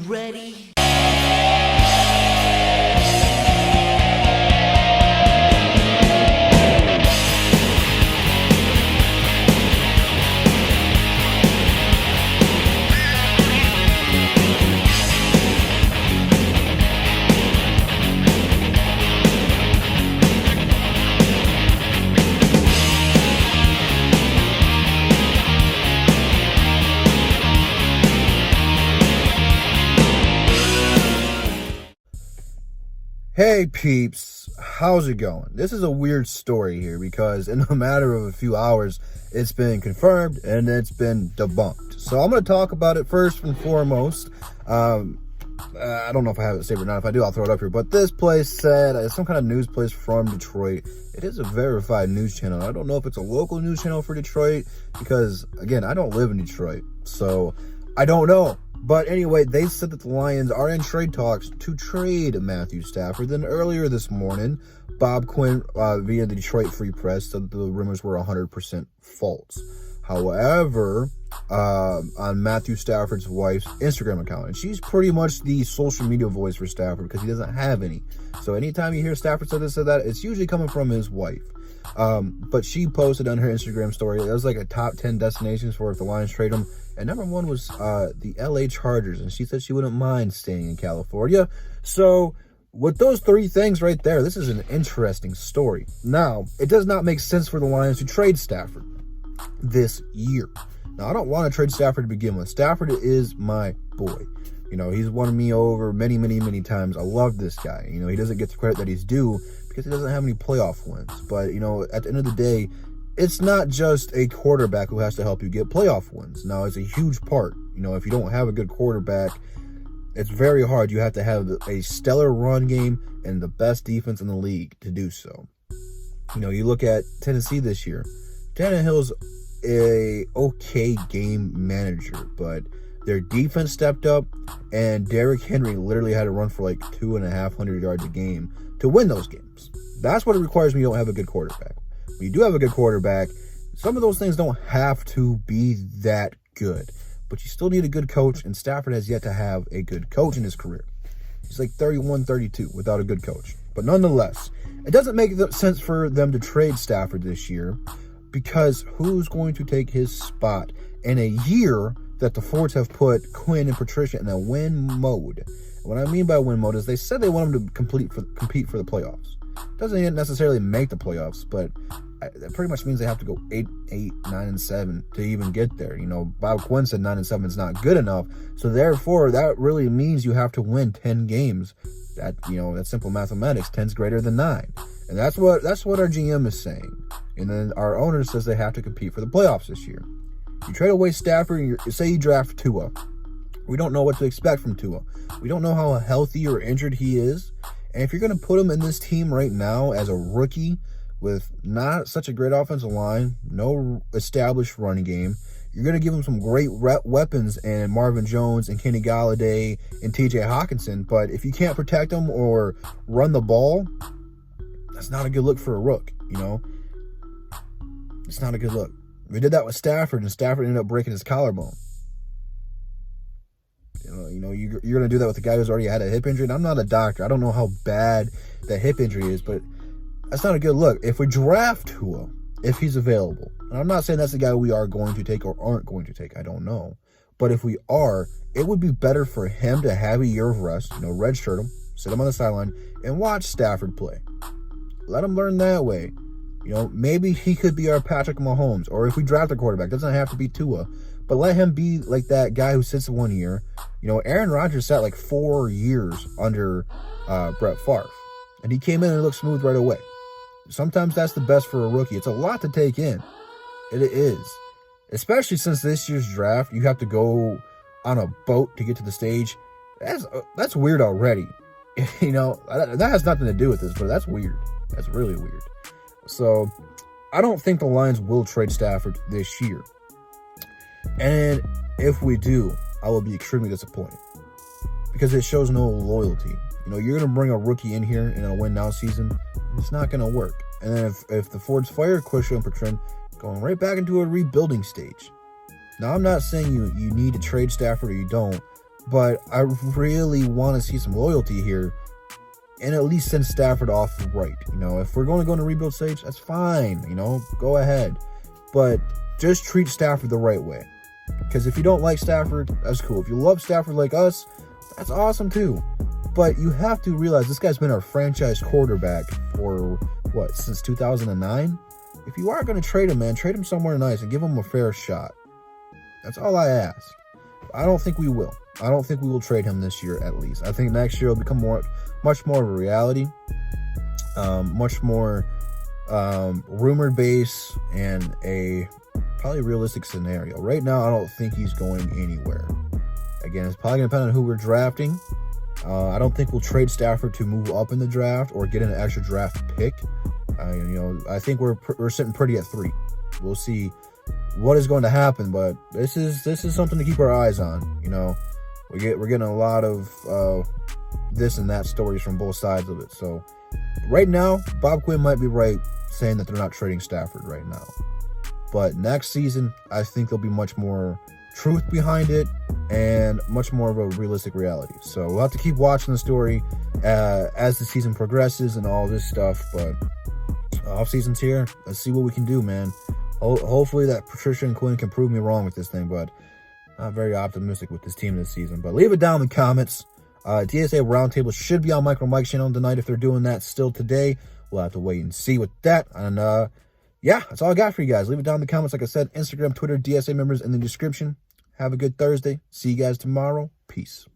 ready? Hey peeps, how's it going? This is a weird story here because in a matter of a few hours, it's been confirmed and it's been debunked. So I'm going to talk about it first and foremost. I don't know if I have it saved or not. If I do, I'll throw it up here. But this place said, it's some kind of news place from Detroit. It is a verified news channel. I don't know if it's a local news channel for Detroit because, again, I don't live in Detroit. So I don't know. But anyway, they said that the Lions are in trade talks to trade Matthew Stafford. Then earlier this morning, Bob Quinn, via the Detroit Free Press, said that the rumors were 100% false. However, on Matthew Stafford's wife's Instagram account, and she's pretty much the social media voice for Stafford because he doesn't have any. So anytime you hear Stafford say this or that, it's usually coming from his wife. But she posted on her Instagram story, it was like a top 10 destinations for if the Lions trade him. And number one was the LA Chargers. And she said she wouldn't mind staying in California. So with those three things right there, this is an interesting story. Now, it does not make sense for the Lions to trade Stafford this year. Now, I don't want to trade Stafford to begin with. Stafford is my boy. You know, he's won me over many, many, many times. I love this guy. You know, he doesn't get the credit that he's due because he doesn't have any playoff wins. But, you know, at the end of the day, it's not just a quarterback who has to help you get playoff wins. Now, it's a huge part. You know, if you don't have a good quarterback, it's very hard. You have to have a stellar run game and the best defense in the league to do so. You know, you look at Tennessee this year. Tannehill's a okay game manager, but their defense stepped up, and Derrick Henry literally had to run for like 250 yards a game to win those games. That's what it requires when you don't have a good quarterback. When you do have a good quarterback, some of those things don't have to be that good, but you still need a good coach, and Stafford has yet to have a good coach in his career. He's like 31, 32 without a good coach. But nonetheless, it doesn't make sense for them to trade Stafford this year because who's going to take his spot in a year that the Fords have put Quinn and Patricia in a win mode? What I mean by win mode is they said they want him to compete for the playoffs. Doesn't necessarily make the playoffs, but that pretty much means they have to go 8, 9, and 7 to even get there. You know, Bob Quinn said 9 and 7 is not good enough. So therefore, that really means you have to win 10 games. That, you know, that's simple mathematics. 10's greater than 9. And that's what our GM is saying. And then our owner says they have to compete for the playoffs this year. You trade away Stafford, and say you draft Tua. We don't know what to expect from Tua. We don't know how healthy or injured he is. And if you're going to put him in this team right now as a rookie with not such a great offensive line, no established running game, you're going to give him some great weapons in Marvin Jones and Kenny Galladay and TJ Hawkinson. But if you can't protect him or run the ball, that's not a good look for a rook, you know? It's not a good look. We did that with Stafford, and Stafford ended up breaking his collarbone. You know, you're going to do that with a guy who's already had a hip injury. And I'm not a doctor. I don't know how bad that hip injury is, but that's not a good look. If we draft Tua, if he's available, and I'm not saying that's the guy we are going to take or aren't going to take, I don't know. But if we are, it would be better for him to have a year of rest, you know, redshirt him, sit him on the sideline, and watch Stafford play. Let him learn that way. You know, maybe he could be our Patrick Mahomes, or if we draft a quarterback, doesn't have to be Tua, but let him be like that guy who sits 1 year. You know, Aaron Rodgers sat like 4 years under Brett Favre, and he came in and looked smooth right away. Sometimes that's the best for a rookie. It's a lot to take in. It is. Especially since this year's draft, you have to go on a boat to get to the stage. That's weird already. You know, that has nothing to do with this, but that's weird. That's really weird. So, I don't think the Lions will trade Stafford this year. And if we do, I will be extremely disappointed. Because it shows no loyalty. You know, you're going to bring a rookie in here in a win-now season. It's not going to work. And then if the Fords fire Quisha and Patrin, going right back into a rebuilding stage. Now, I'm not saying you need to trade Stafford or you don't. But I really want to see some loyalty here and at least send Stafford off right. You know, if we're going to go into rebuild stage, that's fine. You know, go ahead. But just treat Stafford the right way. Because if you don't like Stafford, that's cool. If you love Stafford like us, that's awesome too. But you have to realize this guy's been our franchise quarterback for, since 2009? If you are going to trade him, man, trade him somewhere nice and give him a fair shot. That's all I ask. I don't think we will. I don't think we will trade him this year, at least. I think next year will become much more of a reality. Much more rumored base and a probably realistic scenario. Right now, I don't think he's going anywhere. Again, it's probably going to depend on who we're drafting. I don't think we'll trade Stafford to move up in the draft or get an extra draft pick. I think we're sitting pretty at 3. We'll see what is going to happen, but this is something to keep our eyes on. You know, we're getting a lot of this and that stories from both sides of it. So right now, Bob Quinn might be right saying that they're not trading Stafford right now. But next season, I think there'll be much more truth behind it and much more of a realistic reality. So we'll have to keep watching the story as the season progresses and all this stuff. But off season's here. Let's see what we can do, man. Hopefully that Patricia and Quinn can prove me wrong with this thing, but I'm very optimistic with this team this season. But leave it down in the comments. DSA Roundtable should be on Micro Mike's channel tonight if they're doing that still today. We'll have to wait and see with that. And yeah, that's all I got for you guys. Leave it down in the comments. Like I said, Instagram, Twitter, DSA members in the description. Have a good Thursday. See you guys tomorrow. Peace.